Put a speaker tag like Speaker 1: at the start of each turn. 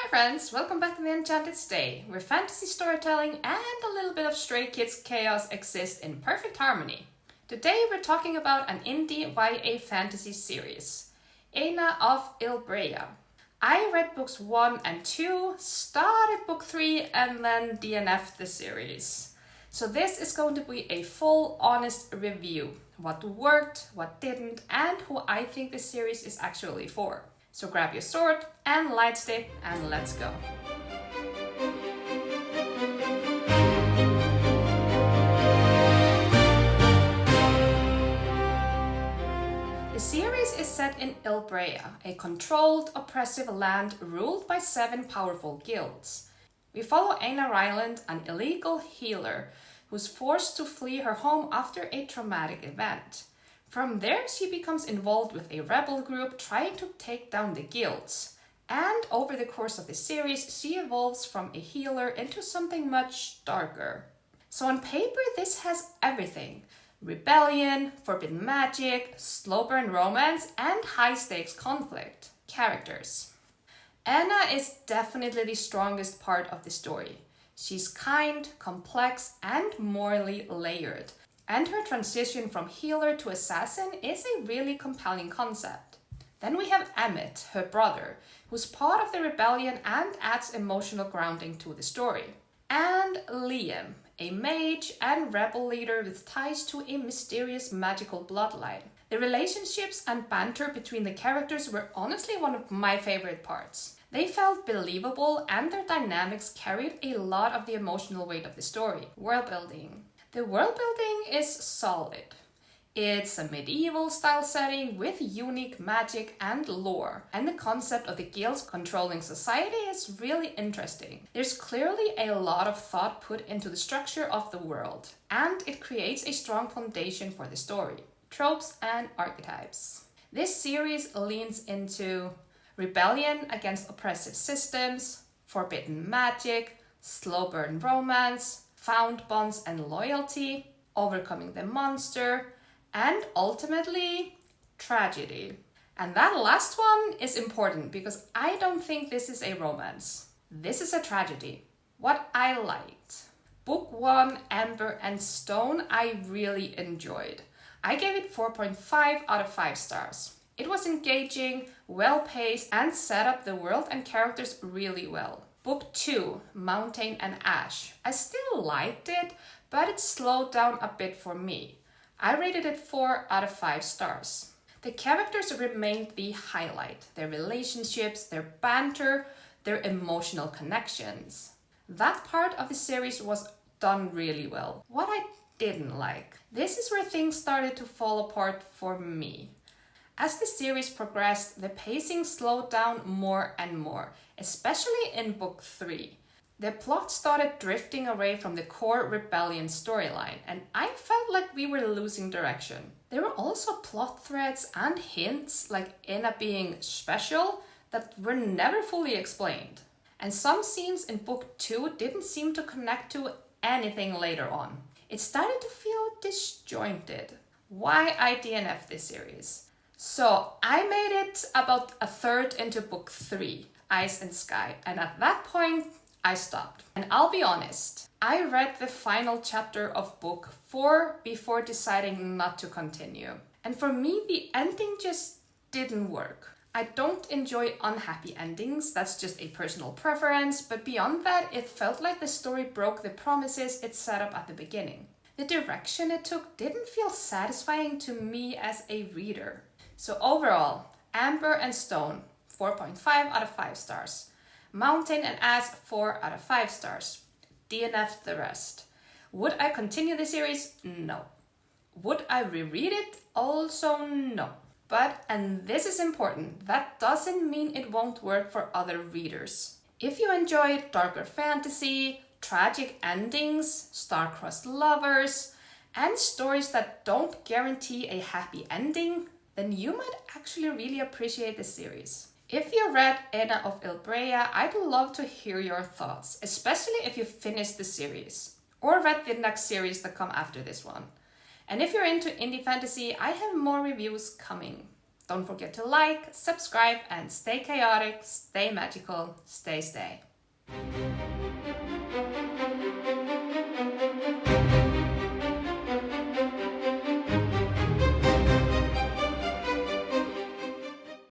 Speaker 1: Hi friends, welcome back to the Enchanted Stay, where fantasy storytelling and a little bit of Stray Kids chaos exist in perfect harmony. Today we're talking about an indie YA fantasy series, Ena of Ilbrea. I read books 1 and 2, started book 3 and then DNF'd the series. So this is going to be a full, honest review. What worked, what didn't, and who I think this series is actually for. So grab your sword and light stick and let's go. The series is set in Ilbrea, a controlled, oppressive land ruled by 7 powerful guilds. We follow Ena Ryland, an illegal healer who's forced to flee her home after a traumatic event. From there, she becomes involved with a rebel group trying to take down the guilds. And over the course of the series, she evolves from a healer into something much darker. So on paper, this has everything. Rebellion, forbidden magic, slow burn romance, and high stakes conflict. Characters. Ena is definitely the strongest part of the story. She's kind, complex, and morally layered. And her transition from healer to assassin is a really compelling concept. Then we have Emmett, her brother, who's part of the rebellion and adds emotional grounding to the story. And Liam, a mage and rebel leader with ties to a mysterious magical bloodline. The relationships and banter between the characters were honestly one of my favorite parts. They felt believable and their dynamics carried a lot of the emotional weight of the story. Worldbuilding. The world building is solid. It's a medieval style setting with unique magic and lore, and the concept of the guilds controlling society is really interesting. There's clearly a lot of thought put into the structure of the world, and it creates a strong foundation for the story. Tropes and Archetypes. This series leans into rebellion against oppressive systems, forbidden magic, slow burn romance, found bonds and loyalty, overcoming the monster, and ultimately, tragedy. And that last one is important because I don't think this is a romance. This is a tragedy. What I liked. Book 1, Ember and Stone, I really enjoyed. I gave it 4.5 out of 5 stars. It was engaging, well-paced, and set up the world and characters really well. Book 2, Mountain and Ash. I still liked it, but it slowed down a bit for me. I rated it 4 out of 5 stars. The characters remained the highlight. Their relationships, their banter, their emotional connections. That part of the series was done really well. What I didn't like. This is where things started to fall apart for me. As the series progressed, the pacing slowed down more and more, especially in book 3. The plot started drifting away from the core rebellion storyline, and I felt like we were losing direction. There were also plot threads and hints, like Ena being special, that were never fully explained. And some scenes in book 2 didn't seem to connect to anything later on. It started to feel disjointed. Why I DNF'd this series? So I made it about a third into book 3, Ice and Sky, and at that point I stopped. And I'll be honest, I read the final chapter of book 4 before deciding not to continue. And for me, the ending just didn't work. I don't enjoy unhappy endings, that's just a personal preference, but beyond that, it felt like the story broke the promises it set up at the beginning. The direction it took didn't feel satisfying to me as a reader. So overall, Ember and Stone, 4.5 out of 5 stars. Mountain and Ash, 4 out of 5 stars. DNF'd the rest. Would I continue the series? No. Would I reread it? Also no. But, and this is important, that doesn't mean it won't work for other readers. If you enjoy darker fantasy, tragic endings, star-crossed lovers, and stories that don't guarantee a happy ending, then you might actually really appreciate this series. If you read Ena of Ilbrea, I'd love to hear your thoughts, especially if you finished the series, or read the next series that come after this one. And if you're into indie fantasy, I have more reviews coming. Don't forget to like, subscribe, and stay chaotic, stay magical, stay.